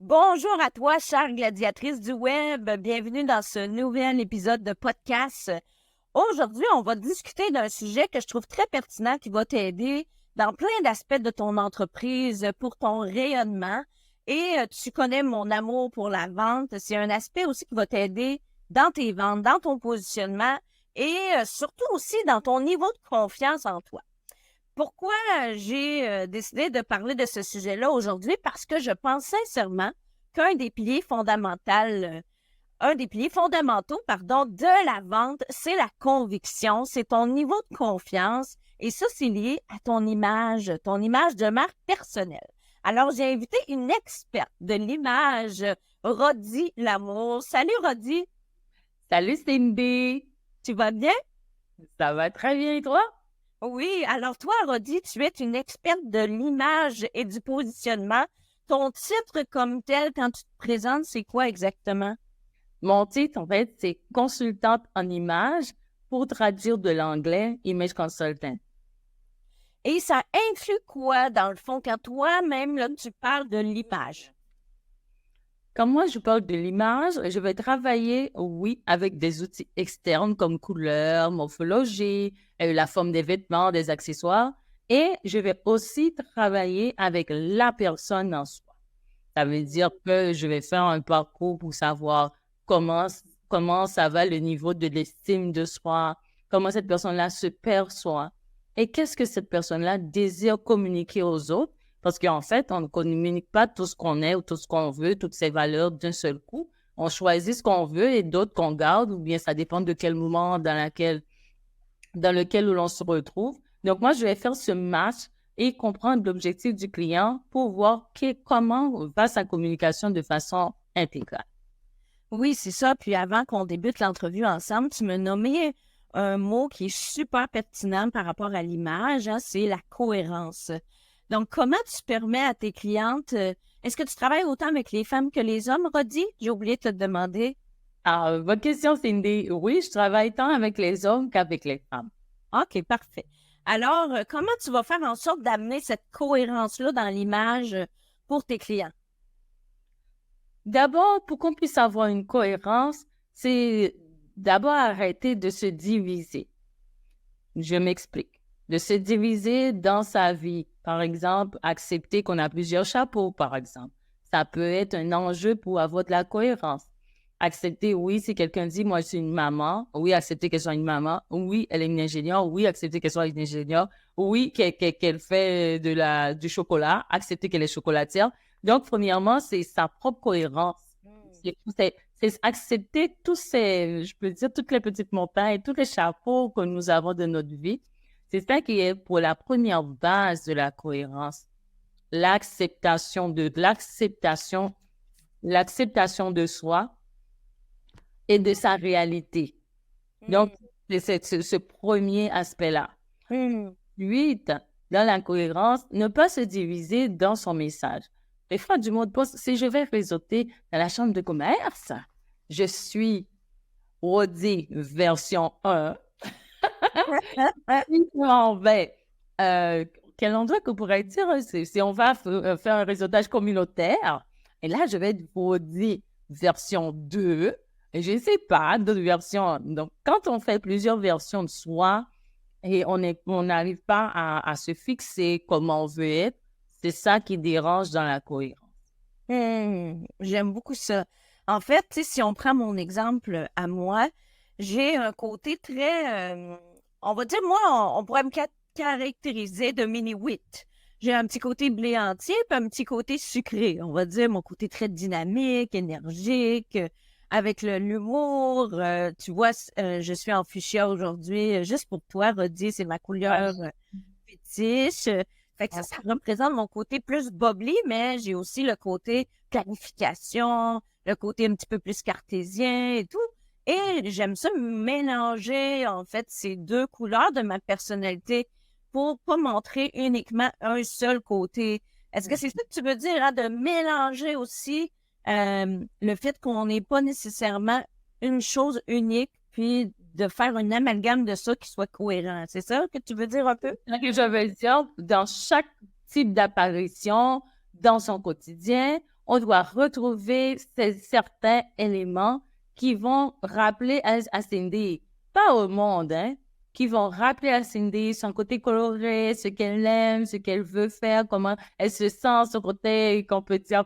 Bonjour à toi, chère gladiatrice du web. Bienvenue dans ce nouvel épisode de podcast. Aujourd'hui, on va discuter d'un sujet que je trouve très pertinent qui va t'aider dans plein d'aspects de ton entreprise pour ton rayonnement. Et tu connais mon amour pour la vente. C'est un aspect aussi qui va t'aider dans tes ventes, dans ton positionnement et surtout aussi dans ton niveau de confiance en toi. Pourquoi j'ai décidé de parler de ce sujet-là aujourd'hui? Parce que je pense sincèrement qu'un des piliers fondamentaux, un des piliers fondamentaux, pardon, de la vente, c'est la conviction, c'est ton niveau de confiance et ça, c'est lié à ton image de marque personnelle. Alors, j'ai invité une experte de l'image, Rodi Lamour. Salut, Rodi. Salut Cindy, Tu vas bien? ça va très bien et toi? Oui, alors toi, Rodi, tu es une experte de l'image et du positionnement. Ton titre comme tel, quand tu te présentes, c'est quoi exactement? Mon titre, en fait, c'est consultante en image pour traduire de l'anglais, image consultant. Et ça inclut quoi, dans le fond, quand toi-même, là, tu parles de l'image? Comme moi, je parle de l'image, je vais travailler, oui, avec des outils externes comme couleur, morphologie, la forme des vêtements, des accessoires, et je vais aussi travailler avec la personne en soi. Ça veut dire que je vais faire un parcours pour savoir comment, comment ça va le niveau de l'estime de soi, comment cette personne-là se perçoit et qu'est-ce que cette personne-là désire communiquer aux autres. Parce qu'en fait, on ne communique pas tout ce qu'on est ou tout ce qu'on veut, toutes ces valeurs d'un seul coup. On choisit ce qu'on veut et d'autres qu'on garde, ou bien ça dépend de quel moment dans lequel l'on se retrouve. Donc, moi, je vais faire ce match et comprendre l'objectif du client pour voir comment va sa communication de façon intégrale. Oui, c'est ça. Puis avant qu'on débute l'entrevue ensemble, tu me nommais un mot qui est super pertinent par rapport à l'image, hein, c'est la cohérence. Donc, comment tu permets à tes clientes, est-ce que tu travailles autant avec les femmes que les hommes, Rodi? J'ai oublié de te le demander. Alors, votre question, Cindy, oui, je travaille tant avec les hommes qu'avec les femmes. OK, parfait. Alors, comment tu vas faire en sorte d'amener cette cohérence-là dans l'image pour tes clients? D'abord, pour qu'on puisse avoir une cohérence, c'est d'abord arrêter de se diviser. Je m'explique. De se diviser dans sa vie. Par exemple, accepter qu'on a plusieurs chapeaux, par exemple. Ça peut être un enjeu pour avoir de la cohérence. Accepter, oui, si quelqu'un dit, moi, je suis une maman. Oui, accepter qu'elle soit une maman. Oui, elle est une ingénieure. Oui, accepter qu'elle soit une ingénieure. Oui, qu'elle fait du chocolat. Accepter qu'elle est chocolatière. Donc, premièrement, c'est sa propre cohérence. C'est accepter tous ces, je peux dire, toutes les petites montagnes, tous les chapeaux que nous avons de notre vie. C'est ça qui est pour la première base de la cohérence. L'acceptation de soi et de sa réalité. Donc, c'est ce premier aspect-là. Hmm. Ensuite, dans la cohérence, ne pas se diviser dans son message. Des fois, du mot de poste, si je vais réseauter dans la chambre de commerce, je suis Rodi version 1. Si on va, quel endroit que pourrait dire, si on va faire un réseautage communautaire, et là, je vais être Rodi version 2, et je ne sais pas, d'autres versions. Donc, quand on fait plusieurs versions de soi, et on n'arrive pas à se fixer comment on veut être, c'est ça qui dérange dans la cohérence. J'aime beaucoup ça. En fait, tu sais, si on prend mon exemple à moi, j'ai un côté très, on va dire, moi, on pourrait me caractériser de mini-wit. J'ai un petit côté blé entier, puis un petit côté sucré. On va dire mon côté très dynamique, énergique, avec l'humour. Tu vois, je suis en fuchsia aujourd'hui, juste pour toi, Rodi, c'est ma couleur fétiche. Fait que ça représente mon côté plus bubbly, mais j'ai aussi le côté planification, le côté un petit peu plus cartésien et tout. Et j'aime ça mélanger, en fait, ces deux couleurs de ma personnalité pour pas montrer uniquement un seul côté. Est-ce que c'est ça que tu veux dire, hein, de mélanger aussi le fait qu'on n'est pas nécessairement une chose unique, puis de faire un amalgame de ça qui soit cohérent. C'est ça que tu veux dire un peu? Je veux dire, dans chaque type d'apparition, dans son quotidien, on doit retrouver certains éléments qui vont rappeler à Cindy, pas au monde, hein, qui vont rappeler à Cindy son côté coloré, ce qu'elle aime, ce qu'elle veut faire, comment elle se sent, son côté qu'on peut dire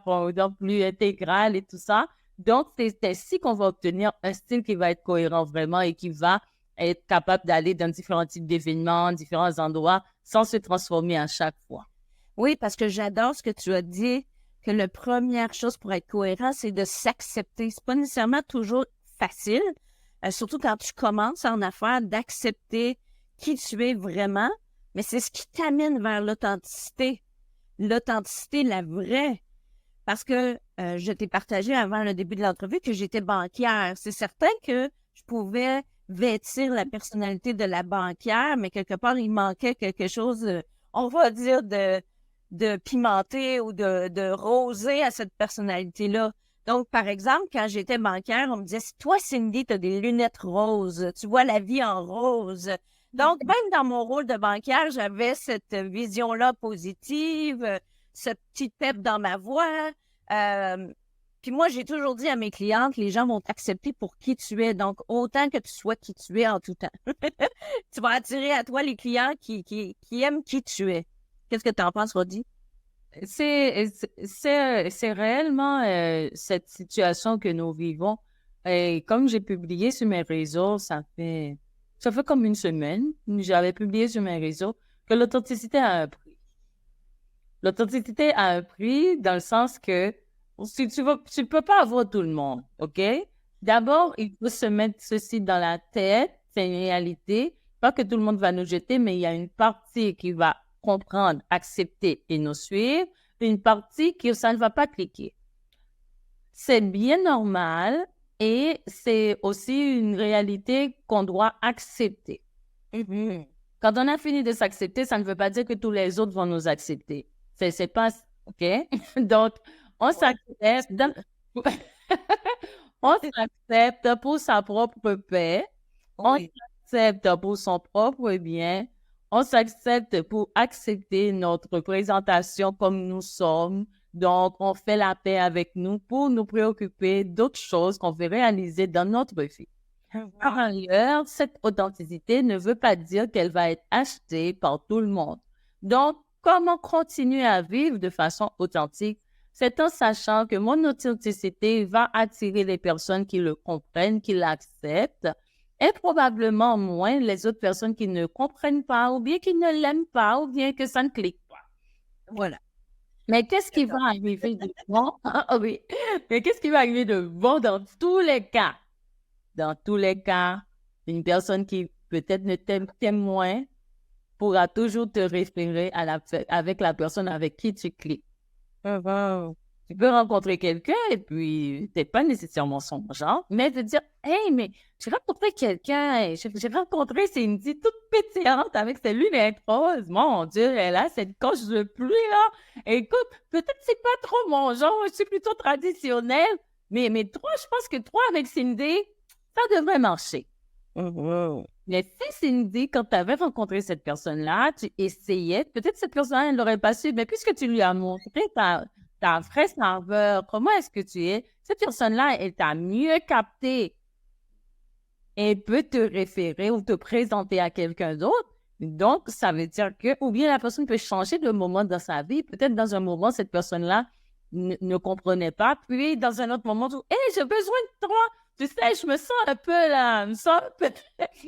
plus intégral et tout ça. Donc, c'est ainsi qu'on va obtenir un style qui va être cohérent vraiment et qui va être capable d'aller dans différents types d'événements, différents endroits, sans se transformer à chaque fois. Oui, parce que j'adore ce que tu as dit, que la première chose pour être cohérent, c'est de s'accepter. C'est pas nécessairement toujours facile, surtout quand tu commences en affaires, d'accepter qui tu es vraiment, mais c'est ce qui t'amène vers l'authenticité. L'authenticité, la vraie. Parce que je t'ai partagé avant le début de l'entrevue que j'étais banquière. C'est certain que je pouvais vêtir la personnalité de la banquière, mais quelque part, il manquait quelque chose, on va dire, de pimenté ou de rosé à cette personnalité-là. Donc, par exemple, quand j'étais banquière, on me disait, toi, Cindy, tu as des lunettes roses, tu vois la vie en rose. Donc, même dans mon rôle de banquière, j'avais cette vision-là positive, ce petit pep dans ma voix. Puis moi, j'ai toujours dit à mes clientes, les gens vont t'accepter pour qui tu es. Donc, autant que tu sois qui tu es en tout temps. Tu vas attirer à toi les clients qui aiment qui tu es. Qu'est-ce que tu en penses, Rodi? C'est réellement cette situation que nous vivons. Et comme j'ai publié sur mes réseaux, ça fait comme une semaine, j'avais publié sur mes réseaux que l'authenticité a un prix. L'authenticité a un prix dans le sens que tu peux pas avoir tout le monde, OK? D'abord, il faut se mettre ceci dans la tête, c'est une réalité. Pas que tout le monde va nous jeter, mais il y a une partie qui va comprendre, accepter et nous suivre, une partie qui ça ne va pas cliquer. C'est bien normal et c'est aussi une réalité qu'on doit accepter. Mm-hmm. Quand on a fini de s'accepter, ça ne veut pas dire que tous les autres vont nous accepter. C'est pas, OK? Donc, on s'accepte, on s'accepte pour sa propre paix, on s'accepte pour son propre bien, on s'accepte pour accepter notre présentation comme nous sommes. Donc, on fait la paix avec nous pour nous préoccuper d'autres choses qu'on veut réaliser dans notre vie. Par ailleurs, cette authenticité ne veut pas dire qu'elle va être achetée par tout le monde. Donc, comment continuer à vivre de façon authentique? C'est en sachant que mon authenticité va attirer les personnes qui le comprennent, qui l'acceptent, et probablement moins les autres personnes qui ne comprennent pas, ou bien qui ne l'aiment pas, ou bien que ça ne clique pas. Voilà. Mais qu'est-ce qui va arriver de bon? Oui. Mais qu'est-ce qui va arriver de bon dans tous les cas? Dans tous les cas, une personne qui peut-être ne t'aime moins pourra toujours te référer avec la personne avec qui tu cliques. Tu peux rencontrer quelqu'un et puis peut-être pas nécessairement son genre, mais te dire, hey, mais j'ai rencontré quelqu'un, j'ai rencontré Cindy toute pétillante avec ses lunettes roses. Mon Dieu, elle a cette coche de pluie là. Écoute, peut-être c'est pas trop mon genre, je suis plutôt traditionnelle, mais toi, je pense que toi avec Cindy, ça devrait marcher. Mais si Cindy, quand tu avais rencontré cette personne-là, tu essayais, peut-être cette personne-là, elle n'aurait pas su, mais puisque tu lui as montré ta vraie saveur, comment est-ce que tu es, cette personne-là, elle t'a mieux capté. Elle peut te référer ou te présenter à quelqu'un d'autre. Donc, ça veut dire que, ou bien la personne peut changer de moment dans sa vie. Peut-être dans un moment, cette personne-là ne comprenait pas. Puis, dans un autre moment, tu dis, « Hey, j'ai besoin de toi. Tu sais, je me sens un peu là, je me sens un peu, je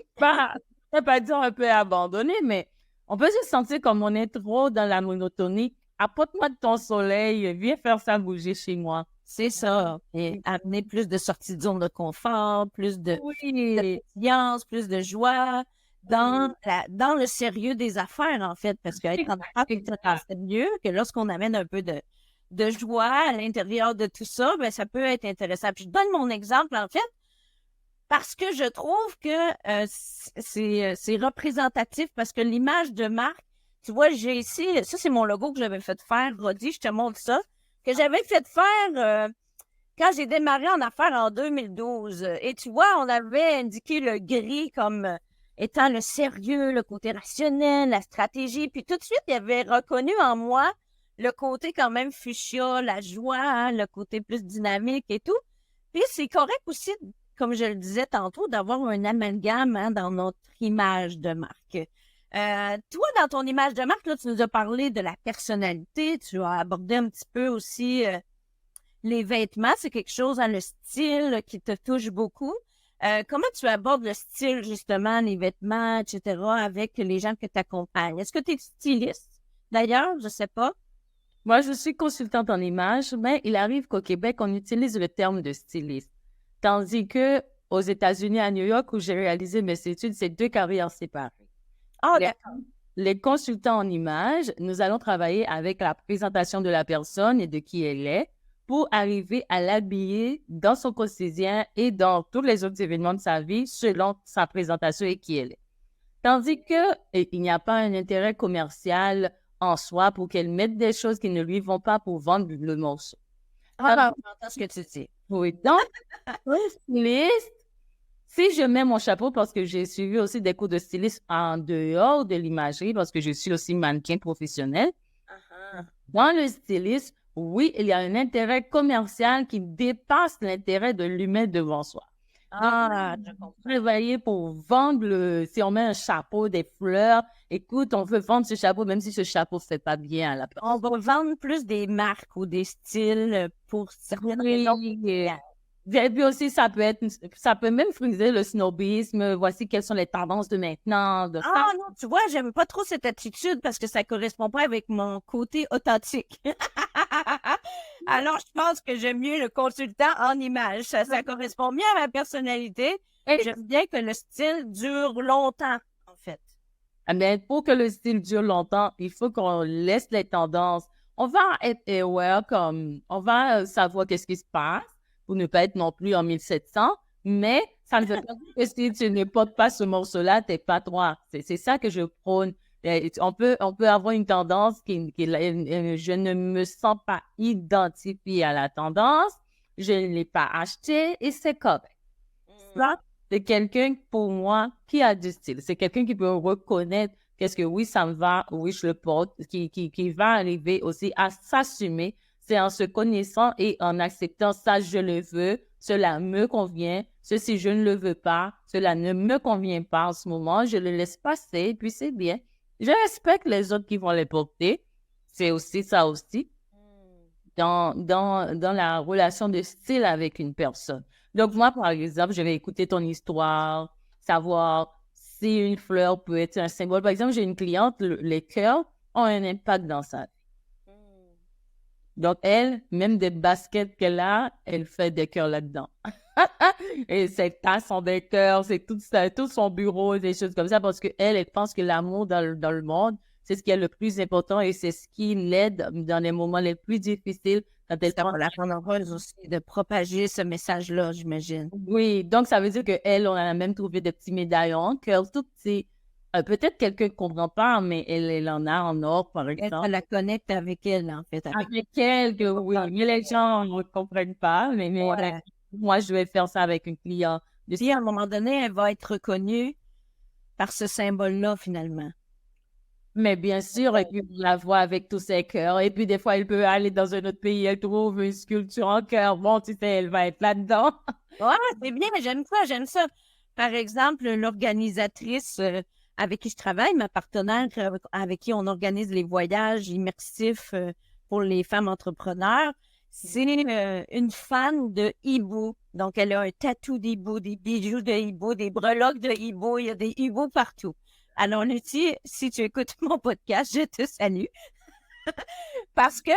ne pas dire un peu abandonné, mais on peut se sentir comme on est trop dans la monotonie. Apporte-moi de ton soleil, viens faire ça bouger chez moi. » C'est ça. Et amener plus de sorties de zone de confort, plus de confiance, plus de joie dans le sérieux des affaires, en fait. Parce qu'être en affaires, c'est mieux que lorsqu'on amène un peu de joie à l'intérieur de tout ça, ben, ça peut être intéressant. Puis je donne mon exemple, en fait, parce que je trouve que c'est représentatif, parce que l'image de marque, tu vois, j'ai ici, ça c'est mon logo que j'avais fait faire, Rodi, je te montre ça, que j'avais fait faire quand j'ai démarré en affaires en 2012. Et tu vois, on avait indiqué le gris comme étant le sérieux, le côté rationnel, la stratégie. Puis tout de suite, il avait reconnu en moi le côté quand même fuchsia, la joie, hein, le côté plus dynamique et tout. Puis c'est correct aussi, comme je le disais tantôt, d'avoir un amalgame hein, dans notre image de marque. Toi, dans ton image de marque, là, tu nous as parlé de la personnalité, tu as abordé un petit peu aussi les vêtements, c'est quelque chose, hein, le style qui te touche beaucoup. Comment tu abordes le style, justement, les vêtements, etc., avec les gens que tu accompagnes? Est-ce que tu es styliste, d'ailleurs? Je sais pas. Moi, je suis consultante en images, mais il arrive qu'au Québec, on utilise le terme de styliste. Tandis que aux États-Unis, à New York, où j'ai réalisé mes études, c'est deux carrières séparées. Ah, Les, d'accord. les consultants en images, nous allons travailler avec la présentation de la personne et de qui elle est pour arriver à l'habiller dans son quotidien et dans tous les autres événements de sa vie selon sa présentation et qui elle est. Tandis que il n'y a pas un intérêt commercial en soi pour qu'elle mette des choses qui ne lui vont pas pour vendre le morceau. Ah, j'entends ce que tu dis. Oui, donc, un styliste, si je mets mon chapeau, parce que j'ai suivi aussi des cours de styliste en dehors de l'imagerie, parce que je suis aussi mannequin professionnel, Ah, dans le styliste, oui, il y a un intérêt commercial qui dépasse l'intérêt de l'humain devant soi. je comprends. Travailler pour vendre si on met un chapeau, des fleurs, écoute, on veut vendre ce chapeau, même si ce chapeau ne fait pas bien à la On personne. va vendre plus des marques ou des styles pour certaines raisons. Oui, et puis aussi, ça peut même friser le snobisme. Voici quelles sont les tendances de maintenant, de ça. Ah non, tu vois, j'aime pas trop cette attitude parce que ça correspond pas avec mon côté authentique. Alors, je pense que j'aime mieux le consultant en image. Ça correspond mieux à ma personnalité. Et, J'aime bien que le style dure longtemps, en fait. mais pour que le style dure longtemps, il faut qu'on laisse les tendances. On va être aware, comme on va savoir qu'est-ce qui se passe pour ne pas être non plus en 1700, mais ça ne veut pas dire que si tu ne portes pas ce morceau-là, t'es pas toi. C'est ça que je prône. On peut avoir une tendance je ne me sens pas identifiée à la tendance, je ne l'ai pas achetée et c'est correct. Ça, c'est quelqu'un, pour moi, qui a du style. C'est quelqu'un qui peut reconnaître qu'est-ce que oui, ça me va, oui, je le porte, qui va arriver aussi à s'assumer. C'est en se connaissant et en acceptant ça, je le veux, cela me convient, ceci, je ne le veux pas, cela ne me convient pas en ce moment, je le laisse passer, puis c'est bien. Je respecte les autres qui vont les porter. C'est aussi ça aussi dans la relation de style avec une personne. Donc, moi, par exemple, je vais écouter ton histoire, savoir si une fleur peut être un symbole. Par exemple, j'ai une cliente, les cœurs ont un impact dans sa vie. Donc, elle, même des baskets qu'elle a, elle fait des cœurs là-dedans. Et ses tasses sont des cœurs, c'est tout ça, tout son bureau, des choses comme ça, parce qu'elle, elle pense que l'amour dans le monde, c'est ce qui est le plus important et c'est ce qui l'aide dans les moments les plus difficiles quand elle Ça pense. va la rendre heureuse aussi de propager ce message-là, j'imagine. Oui, donc ça veut dire qu'elle, on a même trouvé des petits médaillons en cœur, tout petit. Peut-être quelqu'un ne comprend pas, mais elle en a en or, par Elle, ça exemple. la connecte avec elle, en fait. Avec elle, que oui, mais les gens ne comprennent pas, Ouais. moi, je vais faire ça avec un client. Puis, à un moment donné, elle va être reconnue par ce symbole-là, finalement. Mais bien sûr, et puis on la voit avec tous ses cœurs. Et puis des fois, elle peut aller dans un autre pays, elle trouve une sculpture en cœur. Bon, tu sais, elle va être là-dedans. Ouais, c'est bien, j'aime ça, j'aime ça. Par exemple, l'organisatrice avec qui je travaille, ma partenaire avec qui on organise les voyages immersifs pour les femmes entrepreneurs, c'est une fan de hibou. Donc, elle a un tatou d'hibou, des bijoux de hibou, des breloques de hibou, il y a des hiboux partout. Alors, Lucie, si tu écoutes mon podcast, je te salue. Parce que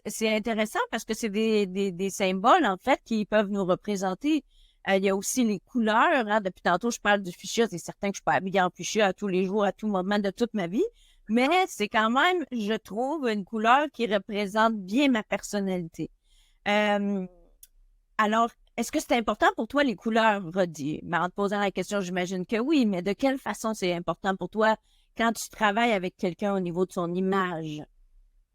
c'est intéressant, parce que c'est des symboles, en fait, qui peuvent nous représenter. Il y a aussi les couleurs. Hein. Depuis tantôt, je parle du fuchsia. C'est certain que je peux habiller en fuchsia à tous les jours, à tout moment de toute ma vie. Mais c'est quand même, je trouve, une couleur qui représente bien ma personnalité. Euh, alors, est-ce que c'est important pour toi, les couleurs, Rodi? En te posant la question, j'imagine que oui, mais de quelle façon c'est important pour toi quand tu travailles avec quelqu'un au niveau de son image?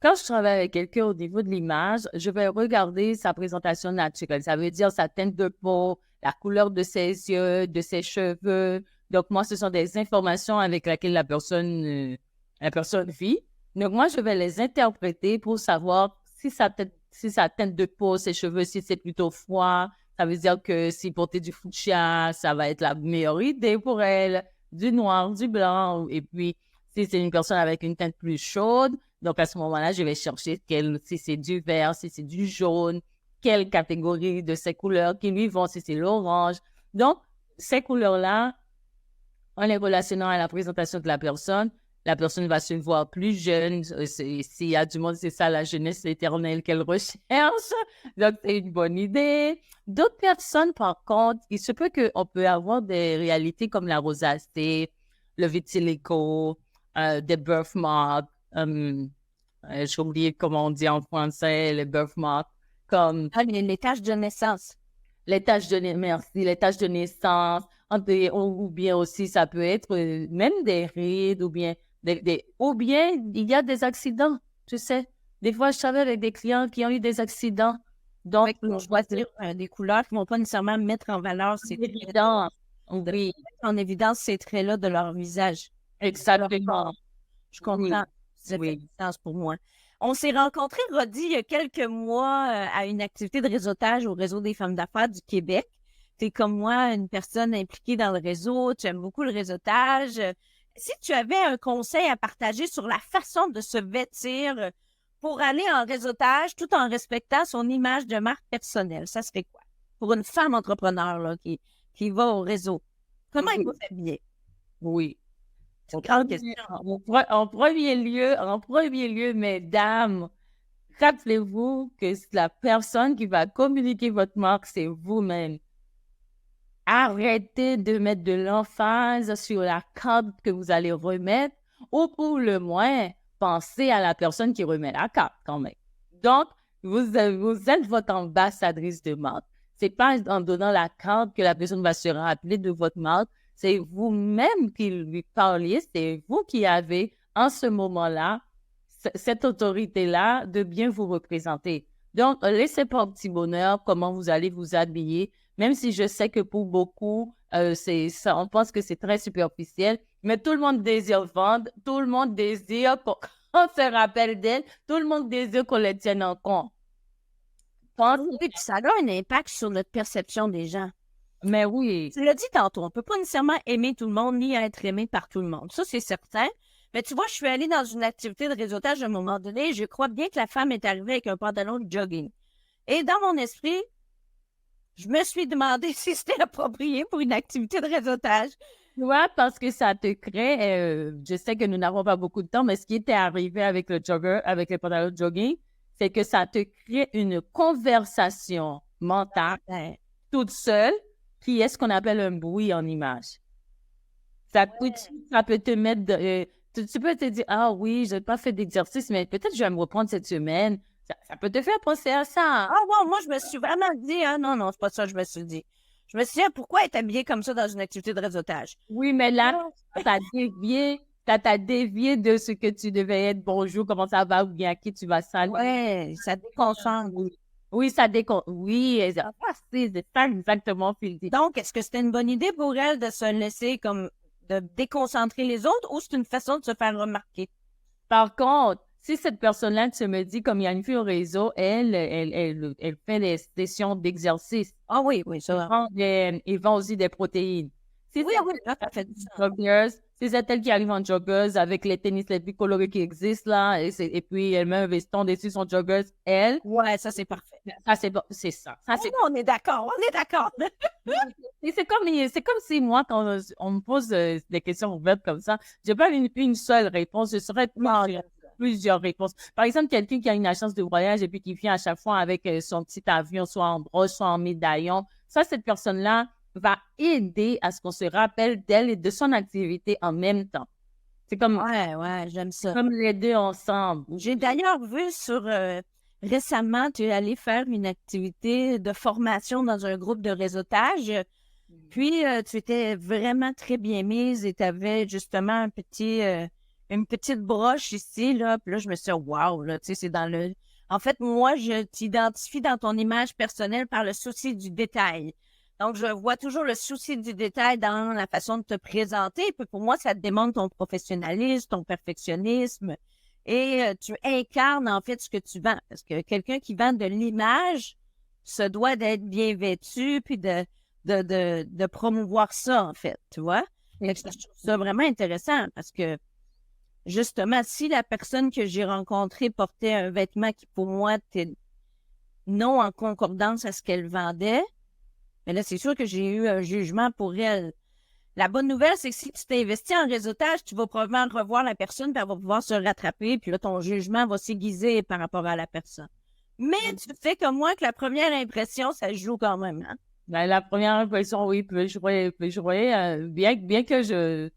Quand je travaille avec quelqu'un au niveau de l'image, je vais regarder sa présentation naturelle. Ça veut dire sa teinte de peau, la couleur de ses yeux, de ses cheveux. Donc, moi, ce sont des informations avec lesquelles la personne vit. Donc, moi, je vais les interpréter pour savoir si sa teinte de peau, ses cheveux, si c'est plutôt froid. Ça veut dire que si porter du fuchsia, ça va être la meilleure idée pour elle. Du noir, du blanc. Et puis, si c'est une personne avec une teinte plus chaude, donc à ce moment-là, je vais chercher si c'est du vert, si c'est du jaune, quelle catégorie de ces couleurs qui lui vont, si c'est l'orange. Donc, ces couleurs-là, en les relationnant à la présentation de la personne va se voir plus jeune. S'il y a du monde, c'est ça la jeunesse éternelle qu'elle recherche. Donc, c'est une bonne idée. D'autres personnes, par contre, il se peut qu'on peut avoir des réalités comme la rosacée, le vitiligo, des birthmarks, j'ai oublié comment on dit en français, les birthmarks, comme les taches de naissance. les tâches de, merci, les tâches de naissance, ou bien aussi ça peut être même des rides, ou bien il y a des accidents, tu sais. Des fois, je travaille avec des clients qui ont eu des accidents. Donc, On choisir des couleurs qui ne vont pas nécessairement mettre en valeur ces traits, évident, oui, en évidence ces traits-là de leur visage. exactement. Je comprends. Ça fait Oui. du sens pour moi. On s'est rencontrés, Rodi, il y a quelques mois à une activité de réseautage au Réseau des femmes d'affaires du Québec. Tu es comme moi, une personne impliquée dans le réseau, tu aimes beaucoup le réseautage. Si tu avais un conseil à partager sur la façon de se vêtir pour aller en réseautage tout en respectant son image de marque personnelle, ça serait quoi? Pour une femme entrepreneur là, qui va au réseau, comment il faut s'habiller? Oui. C'est une grande question. En premier lieu, mesdames, rappelez-vous que la personne qui va communiquer votre marque, c'est vous-même. Arrêtez de mettre de l'emphase sur la carte que vous allez remettre, ou pour le moins, pensez à la personne qui remet la carte quand même. Donc, vous êtes votre ambassadrice de marque. C'est pas en donnant la carte que la personne va se rappeler de votre marque. C'est vous-même qui lui parliez. C'est vous qui avez, en ce moment-là, cette autorité-là de bien vous représenter. Donc, laissez pas au petit bonheur comment vous allez vous habiller, même si je sais que pour beaucoup, on pense que c'est très superficiel, mais tout le monde désire vendre, tout le monde désire qu'on se rappelle d'elle, tout le monde désire qu'on les tienne en compte. Oui, puis ça a un impact sur notre perception des gens. Mais oui. Tu l'as dit tantôt, on ne peut pas nécessairement aimer tout le monde ni être aimé par tout le monde. Ça, c'est certain. Mais tu vois, je suis allée dans une activité de réseautage à un moment donné. Je crois bien que la femme est arrivée avec un pantalon de jogging. Et dans mon esprit, je me suis demandé si c'était approprié pour une activité de réseautage. Tu vois, parce que ça te crée, je sais que nous n'avons pas beaucoup de temps, mais ce qui était arrivé avec le jogger, avec les pantalons de jogging, c'est que ça te crée une conversation mentale toute seule qui est ce qu'on appelle un bruit en image. Ça peut te mettre, tu peux te dire, ah oui, je n'ai pas fait d'exercice, mais peut-être je vais me reprendre cette semaine. Ça peut te faire penser à ça. Ah ouais, moi, je me suis vraiment dit, ah non, non, c'est pas ça que je me suis dit. Je me suis dit, pourquoi être habillée comme ça dans une activité de réseautage? Oui, mais là, t'as dévié de ce que tu devais être. Bonjour, comment ça va? Ou bien à qui tu vas saluer? Ouais, ça déconcentre. Oui, ça déconcentre. Oui, c'est ça exactement, Philippe. Donc, est-ce que c'était une bonne idée pour elle de se laisser comme de déconcentrer les autres ou c'est une façon de se faire remarquer? Par contre, si cette personne-là se me dit, comme il y a une fille au réseau, elle fait des sessions d'exercice. Ah oui, oui, ça. Ils vend aussi des protéines. Oui, oui, là, ça fait du sens. Si c'est elle qui arrive en joggeuse avec les tennis les plus colorés qui existent là, et puis elle met un veston dessus son joggeuse, elle. Ouais, ça c'est parfait. Ça, c'est ça. On est d'accord, on est d'accord. Et c'est comme si moi, quand on me pose des questions ouvertes comme ça, je n'ai pas une seule réponse, je serais plusieurs réponses. Par exemple, quelqu'un qui a une agence de voyage et puis qui vient à chaque fois avec son petit avion, soit en broche, soit en médaillon, ça, cette personne-là va aider à ce qu'on se rappelle d'elle et de son activité en même temps. C'est comme... Ouais, j'aime ça. Comme les deux ensemble. J'ai d'ailleurs vu récemment, tu es allé faire une activité de formation dans un groupe de réseautage. Puis, tu étais vraiment très bien mise et tu avais justement une petite broche ici, là. Puis là, je me suis dit, wow, là, tu sais, c'est dans le... En fait, moi, je t'identifie dans ton image personnelle par le souci du détail. Donc, je vois toujours le souci du détail dans la façon de te présenter. Puis pour moi, ça démontre ton professionnalisme, ton perfectionnisme. et tu incarnes en fait ce que tu vends. Parce que quelqu'un qui vend de l'image se doit d'être bien vêtu puis de promouvoir ça, en fait, tu vois? Fait que je trouve ça vraiment intéressant parce que justement, si la personne que j'ai rencontrée portait un vêtement qui, pour moi, était non en concordance à ce qu'elle vendait, mais là, c'est sûr que j'ai eu un jugement pour elle. La bonne nouvelle, c'est que si tu t'investis en réseautage, tu vas probablement revoir la personne, puis elle va pouvoir se rattraper, puis là, ton jugement va s'aiguiser par rapport à la personne. Mais tu fais comme moi que la première impression, ça joue quand même, hein? Ben, la première impression, oui, peut jouer. Bien que je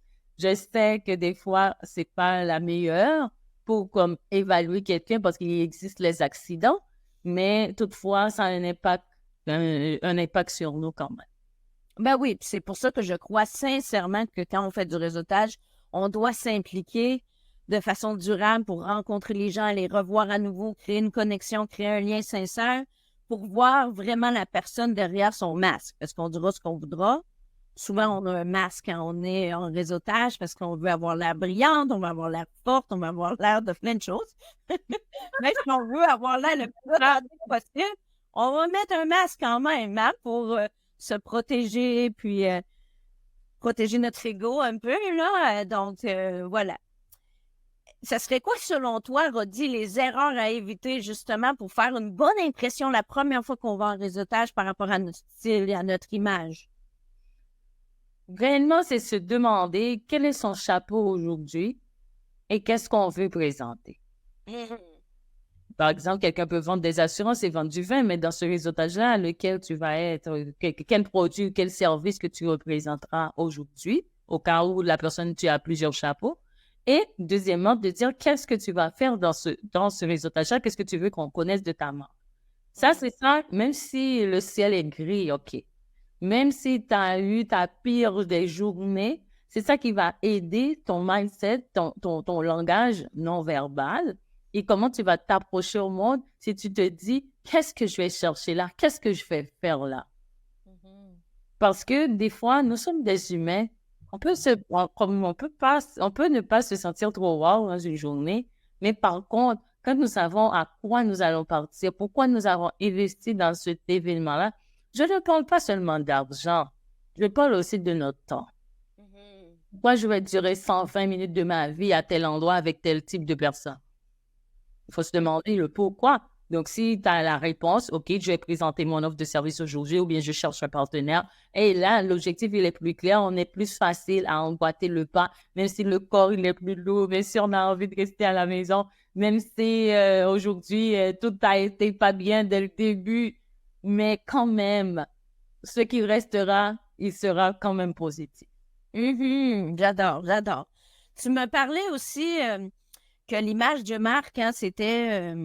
sais que des fois, c'est pas la meilleure pour comme évaluer quelqu'un parce qu'il existe les accidents, mais toutefois, ça a un impact sur nous quand même. Ben oui, puis c'est pour ça que je crois sincèrement que quand on fait du réseautage, on doit s'impliquer de façon durable pour rencontrer les gens, les revoir à nouveau, créer une connexion, créer un lien sincère pour voir vraiment la personne derrière son masque. Parce qu'on dira ce qu'on voudra. Souvent, on a un masque quand on est en réseautage parce qu'on veut avoir l'air brillante, on veut avoir l'air forte, on veut avoir l'air de plein de choses. Mais si on veut avoir l'air le plus radé possible, on va mettre un masque quand même, hein, pour se protéger, puis protéger notre ego un peu, là. Donc, voilà. Ça serait quoi, selon toi, Rodi, les erreurs à éviter justement pour faire une bonne impression la première fois qu'on va en réseautage par rapport à notre style et à notre image? Réellement, c'est se demander quel est son chapeau aujourd'hui et qu'est-ce qu'on veut présenter. Par exemple, quelqu'un peut vendre des assurances et vendre du vin, mais dans ce réseautage-là, lequel tu vas être, quel produit, quel service que tu représenteras aujourd'hui, au cas où la personne, tu as plusieurs chapeaux. Et deuxièmement, de dire qu'est-ce que tu vas faire dans ce réseautage-là, qu'est-ce que tu veux qu'on connaisse de ta marque. Ça, c'est ça, même si le ciel est gris, OK. Même si tu as eu ta pire des journées, c'est ça qui va aider ton mindset, ton langage non verbal et comment tu vas t'approcher au monde si tu te dis, qu'est-ce que je vais chercher là? Qu'est-ce que je vais faire là? Parce que des fois, nous sommes des humains. On peut ne pas se sentir trop wow dans une journée, mais par contre, quand nous savons à quoi nous allons partir, pourquoi nous avons investi dans cet événement-là, je ne parle pas seulement d'argent, je parle aussi de notre temps. Pourquoi je vais durer 120 minutes de ma vie à tel endroit avec tel type de personne? Il faut se demander le pourquoi. Donc, si tu as la réponse, OK, je vais présenter mon offre de service aujourd'hui ou bien je cherche un partenaire. Et là, l'objectif, il est plus clair. On est plus facile à emboîter le pas, même si le corps, il est plus lourd, même si on a envie de rester à la maison, même si aujourd'hui, tout a été pas bien dès le début. Mais quand même, ce qui restera, il sera quand même positif. J'adore, j'adore. Tu me parlais aussi que l'image de marque, hein, c'était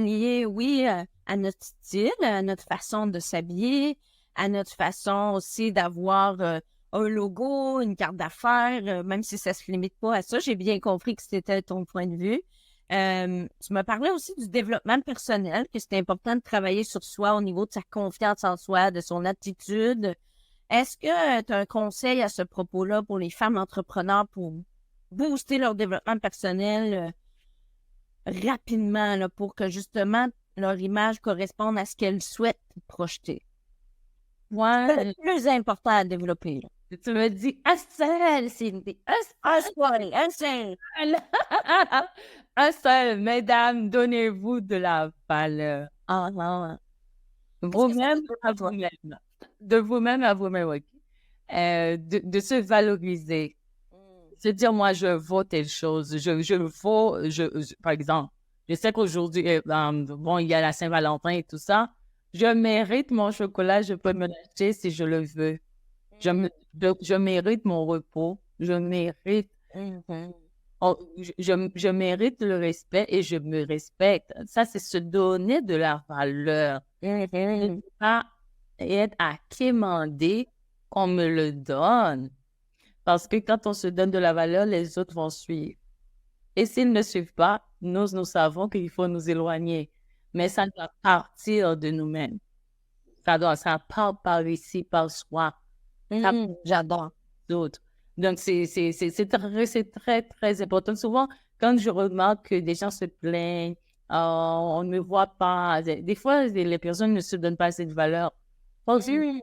lié, oui, à notre style, à notre façon de s'habiller, à notre façon aussi d'avoir un logo, une carte d'affaires, même si ça se limite pas à ça. J'ai bien compris que c'était ton point de vue. Tu me parlais aussi du développement personnel, que c'était important de travailler sur soi au niveau de sa confiance en soi, de son attitude. Est-ce que tu as un conseil à ce propos-là pour les femmes entrepreneurs pour booster leur développement personnel rapidement là, pour que justement leur image corresponde à ce qu'elles souhaitent projeter? Ouais. C'est le plus important à développer. Là. Tu me dis, un seul, Cindy, Un seul. Un seul, mesdames, donnez-vous de la valeur. Ah, non. Vous-même à vous-même. De vous-même à vous-même, OK. De se valoriser. Se dire, moi, je vaux telle chose. Je vaux, par exemple, je sais qu'aujourd'hui, bon, il y a la Saint-Valentin et tout ça. Je mérite mon chocolat, je peux me l'acheter si je le veux. Je mérite mon repos. Je mérite. Je mérite le respect et je me respecte. Ça, c'est se donner de la valeur. Ne pas être à quémander qu'on me le donne. Parce que quand on se donne de la valeur, les autres vont suivre. Et s'ils ne suivent pas, nous savons qu'il faut nous éloigner. Mais ça doit partir de nous-mêmes. Ça part par ici, par soi. J'adore. D'autres. Donc, c'est très, très important. Souvent, quand je remarque que des gens se plaignent, on ne me voit pas, des fois, les personnes ne se donnent pas cette valeur. Parce que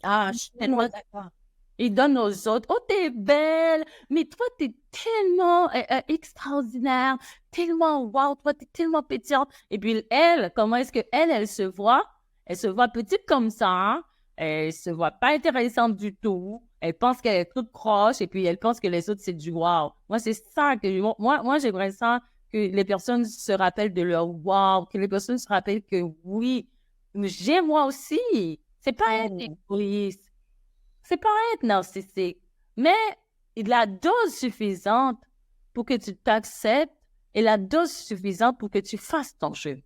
Ah, je suis tellement d'accord. ils donnent aux autres, oh, t'es belle, mais toi, t'es tellement extraordinaire, tellement wow, toi, t'es tellement pétillante. Et puis, elle, comment est-ce que elle se voit? Elle se voit petite comme ça, hein? Elle se voit pas intéressante du tout. Elle pense qu'elle est toute croche et puis elle pense que les autres, c'est du wow. Moi, c'est ça que, moi, j'aimerais ça que les personnes se rappellent de leur wow, que les personnes se rappellent que oui, j'ai moi aussi. C'est pas être égoïste. C'est pas être narcissique, mais la dose suffisante pour que tu t'acceptes et la dose suffisante pour que tu fasses ton jeu.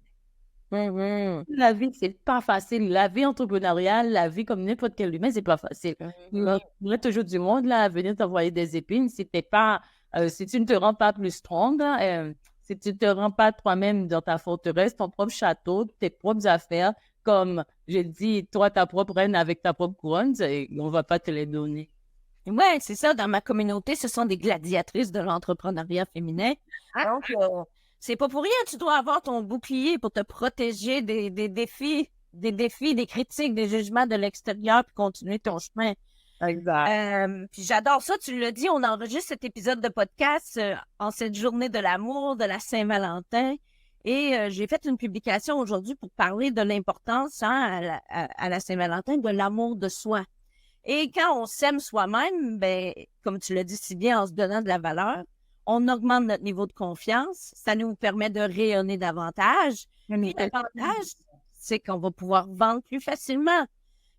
La vie, c'est pas facile. La vie entrepreneuriale, la vie comme n'importe quel humain, c'est pas facile. Il y a toujours du monde là à venir t'envoyer des épines si t'es pas, si tu ne te rends pas plus strong, là, si tu te rends pas toi-même dans ta forteresse, ton propre château, tes propres affaires, comme je dis, toi, ta propre reine avec ta propre couronne, on va pas te les donner. Ouais, c'est ça. Dans ma communauté, ce sont des gladiatrices de l'entrepreneuriat féminin. Donc, c'est pas pour rien. Tu dois avoir ton bouclier pour te protéger des défis, des critiques, des jugements de l'extérieur, puis continuer ton chemin. Exact. Puis j'adore ça. Tu l'as dit, on enregistre cet épisode de podcast en cette journée de l'amour, de la Saint-Valentin. Et j'ai fait une publication aujourd'hui pour parler de l'importance à la Saint-Valentin de l'amour de soi. Et quand on s'aime soi-même, ben, comme tu l'as dit si bien, en se donnant de la valeur, on augmente notre niveau de confiance. Ça nous permet de rayonner davantage. Puis l'avantage, c'est qu'on va pouvoir vendre plus facilement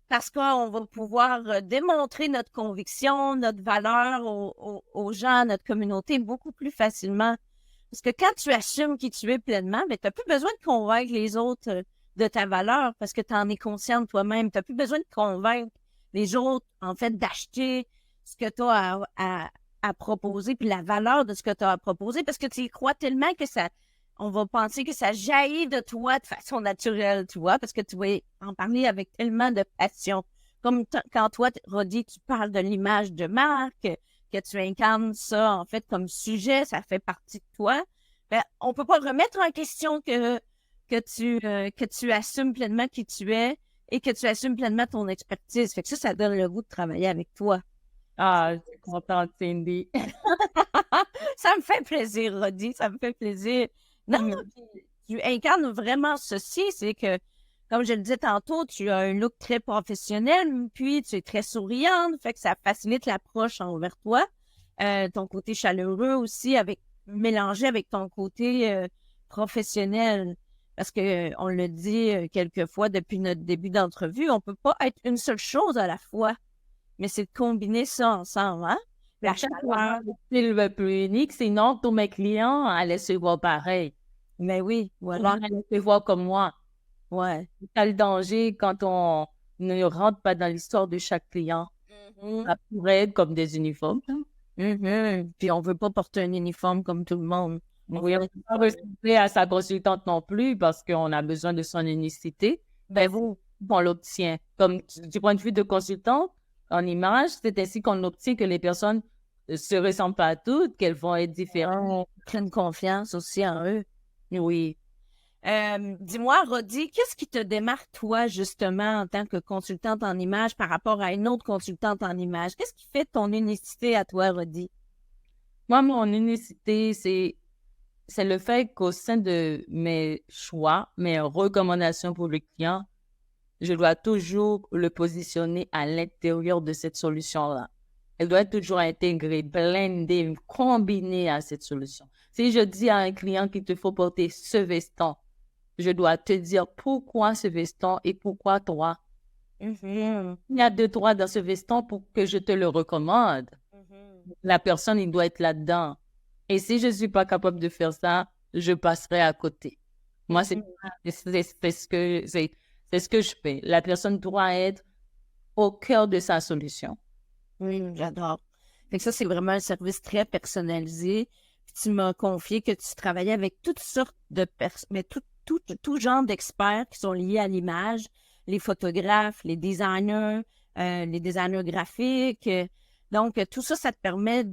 parce qu'on va pouvoir démontrer notre conviction, notre valeur aux gens, à notre communauté beaucoup plus facilement. Parce que quand tu assumes qui tu es pleinement, ben, tu n'as plus besoin de convaincre les autres de ta valeur parce que tu en es consciente toi-même. Tu n'as plus besoin de convaincre les autres, en fait, d'acheter ce que tu as à proposer, puis la valeur de ce que tu as à proposer, parce que tu y crois tellement que on va penser que ça jaillit de toi de façon naturelle, tu vois, parce que tu vas en parler avec tellement de passion. Comme quand toi, Rodi, tu parles de l'image de marque, que tu incarnes ça, en fait, comme sujet, ça fait partie de toi. Ben, on peut pas remettre en question que tu assumes pleinement qui tu es et que tu assumes pleinement ton expertise. Fait que ça donne le goût de travailler avec toi. Ah, je suis contente, Cindy. Ça me fait plaisir, Rodi, ça me fait plaisir. Non, tu incarnes vraiment ceci, c'est que, comme je le disais tantôt, tu as un look très professionnel, puis tu es très souriante, fait que ça facilite l'approche envers toi. Ton côté chaleureux aussi, mélangé avec ton côté professionnel. Parce que on le dit quelquefois depuis notre début d'entrevue, on peut pas être une seule chose à la fois, mais c'est de combiner ça ensemble, hein? La chaleur. C'est le plus unique, sinon tous mes clients allaient se voir pareil. Mais oui, voilà. Ils allaient se voir comme moi. Ouais. C'est ça le danger quand on ne rentre pas dans l'histoire de chaque client. Ça pourrait être comme des uniformes. Puis on veut pas porter un uniforme comme tout le monde. Oui, on ne peut pas ressembler à sa consultante non plus parce qu'on a besoin de son unicité. Ben vous, on l'obtient. Comme du point de vue de consultant, en image, c'est ainsi qu'on obtient que les personnes ne se ressemblent pas toutes, qu'elles vont être différentes. Prennent confiance aussi en eux. Oui. Dis-moi, Rodi, qu'est-ce qui te démarque, toi, justement, en tant que consultante en image par rapport à une autre consultante en image? Qu'est-ce qui fait ton unicité à toi, Rodi? Moi, mon unicité, c'est le fait qu'au sein de mes choix, mes recommandations pour le client, je dois toujours le positionner à l'intérieur de cette solution-là. Elle doit être toujours intégrée, blendée, combinée à cette solution. Si je dis à un client qu'il te faut porter ce veston, je dois te dire pourquoi ce veston et pourquoi toi. Il y a 2, 3 dans ce veston pour que je te le recommande. La personne, il doit être là-dedans. Et si je ne suis pas capable de faire ça, je passerai à côté. Moi, c'est ce que je fais. La personne doit être au cœur de sa solution. Oui, j'adore. Fait que ça, c'est vraiment un service très personnalisé. Puis tu m'as confié que tu travaillais avec toutes sortes de personnes, mais tout genre d'experts qui sont liés à l'image, les photographes, les designers graphiques. Donc, tout ça, ça te permet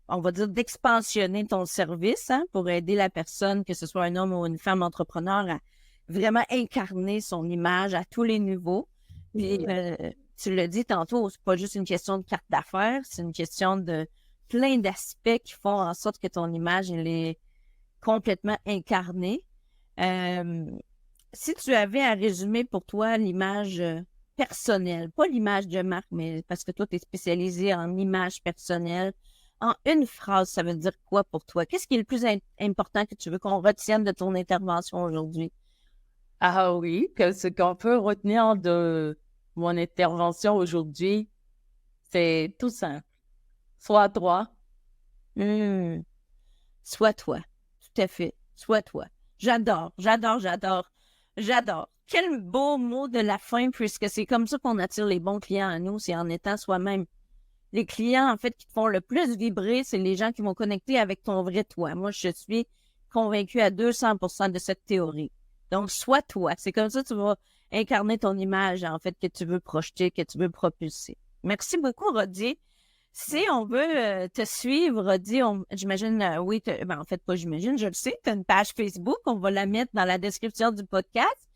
on va dire, d'expansionner ton service pour aider la personne, que ce soit un homme ou une femme entrepreneur, à vraiment incarner son image à tous les niveaux. Puis, tu l'as dit tantôt, c'est pas juste une question de carte d'affaires, c'est une question de plein d'aspects qui font en sorte que ton image, elle est complètement incarnée. Si tu avais à résumer pour toi l'image personnelle, pas l'image de marque, mais parce que toi, tu es spécialisé en image personnelle, en une phrase, ça veut dire quoi pour toi? Qu'est-ce qui est le plus important que tu veux qu'on retienne de ton intervention aujourd'hui? Ah oui, que ce qu'on peut retenir de mon intervention aujourd'hui, c'est tout simple. Sois toi. Sois toi. Tout à fait. Sois toi. J'adore, j'adore, j'adore, j'adore. Quel beau mot de la fin, puisque c'est comme ça qu'on attire les bons clients à nous, c'est en étant soi-même. Les clients, en fait, qui te font le plus vibrer, c'est les gens qui vont connecter avec ton vrai toi. Moi, je suis convaincue à 200% de cette théorie. Donc, sois toi. C'est comme ça que tu vas incarner ton image, en fait, que tu veux projeter, que tu veux propulser. Merci beaucoup, Rodi. Si on veut te suivre, Rodi, j'imagine, oui, en fait, pas j'imagine, je le sais, tu as une page Facebook, on va la mettre dans la description du podcast.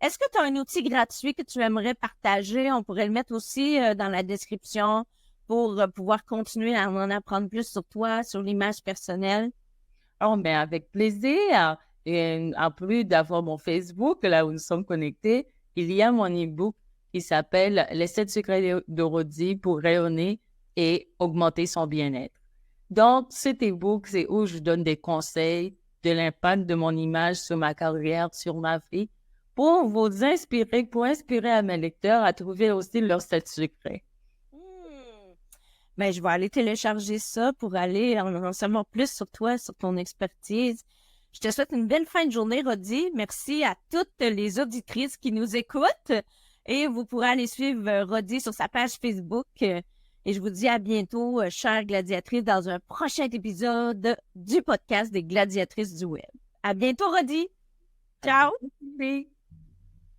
Est-ce que tu as un outil gratuit que tu aimerais partager? On pourrait le mettre aussi dans la description pour pouvoir continuer à en apprendre plus sur toi, sur l'image personnelle. Oh, ben avec plaisir. Et en plus d'avoir mon Facebook, là où nous sommes connectés, il y a mon e-book qui s'appelle Les 7 secrets de Rodi pour rayonner et augmenter son bien-être. Donc, cet e-book, c'est où je donne des conseils de l'impact de mon image sur ma carrière, sur ma vie, pour vous inspirer, pour inspirer à mes lecteurs à trouver aussi leurs 7 secrets. Ben, je vais aller télécharger ça pour aller en savoir plus sur toi, sur ton expertise. Je te souhaite une belle fin de journée, Rodi. Merci à toutes les auditrices qui nous écoutent. Et vous pourrez aller suivre Rodi sur sa page Facebook. Et je vous dis à bientôt, chères gladiatrices, dans un prochain épisode du podcast des gladiatrices du web. À bientôt, Rodi. Ciao! Oui.